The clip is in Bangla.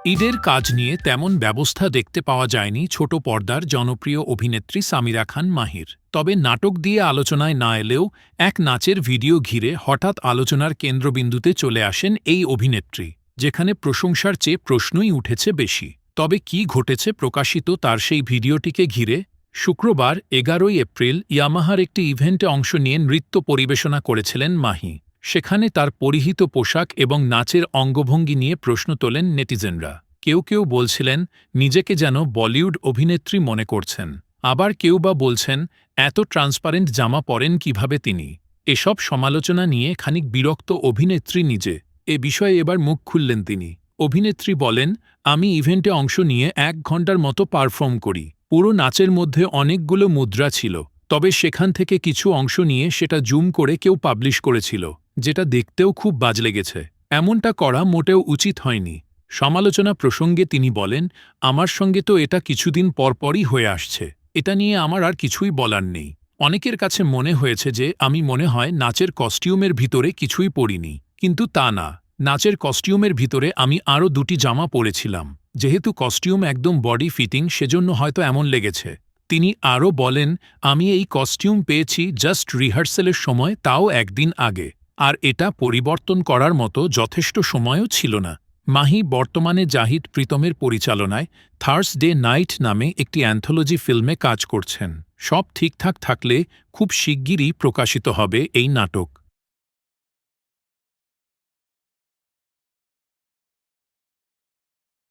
ঈদের কাজ নিয়ে তেমন ব্যবস্থা দেখতে পাওয়া যায়নি ছোট পর্দার জনপ্রিয় অভিনেত্রী সামিরা খান মাহির। তবে নাটক দিয়ে আলোচনায় না এলেও এক নাচের ভিডিও ঘিরে হঠাৎ আলোচনার কেন্দ্রবিন্দুতে চলে আসেন এই অভিনেত্রী, যেখানে প্রশংসার চেয়ে প্রশ্নই উঠেছে বেশি। তবে কি ঘটেছে প্রকাশিত তার সেই ভিডিওটিকে ঘিরে? শুক্রবার 11 এপ্রিল ইয়ামাহার একটি ইভেন্টে অংশ নিয়ে নৃত্য পরিবেশনা করেছিলেন মাহি। সেখানে তার পরিহিত পোশাক এবং নাচের অঙ্গভঙ্গি নিয়ে প্রশ্ন তোলেন নেটিজেনরা। কেউ কেউ বলছিলেন নিজেকে যেন বলিউড অভিনেত্রী মনে করছেন, আবার কেউ বা বলছেন এত ট্রান্সপারেন্ট জামা পরেন কিভাবে তিনি। এসব সমালোচনা নিয়ে খানিক বিরক্ত অভিনেত্রী নিজে। এ বিষয়ে এবার মুখ খুললেন তিনি। অভিনেত্রী বলেন, আমি ইভেন্টে অংশ নিয়ে 1 ঘন্টার মতো পারফর্ম করি। পুরো নাচের মধ্যে অনেকগুলো মুদ্রা ছিল, তবে সেখান থেকে কিছু অংশ নিয়ে সেটা জুম করে কেউ পাবলিশ করেছিল, যেটা দেখতেও খুব বাজ লেগেছে। এমনটা করা মোটেও উচিত হয়নি। সমালোচনা প্রসঙ্গে তিনি বলেন, আমার সঙ্গে তো এটা কিছুদিন পরপরই হয়ে আসছে, এটা নিয়ে আমার আর কিছুই বলার নেই। অনেকের কাছে মনে হয়েছে যে আমি মনে হয় নাচের কস্টিউমের ভিতরে কিছুই পরিনি, কিন্তু তা না। নাচের কস্টিউমের ভিতরে আমি আরও 2টি জামা পরেছিলাম। যেহেতু কস্টিউম একদম বডি ফিটিং, সেজন্য হয়তো এমন লেগেছে। তিনি আরও বলেন, আমি এই কস্টিউম পেয়েছি জাস্ট রিহার্সেলের সময়, তাও একদিন আগে। আর এটা পরিবর্তন করার মতো যথেষ্ট সময়ও ছিল না। মাহি বর্তমানে জাহিদ প্রীতমের পরিচালনায় থার্সডে নাইট নামে একটি অ্যান্থোলজি ফিল্মে কাজ করছেন। সব ঠিকঠাক থাকলে খুব শিগগিরই প্রকাশিত হবে এই নাটক।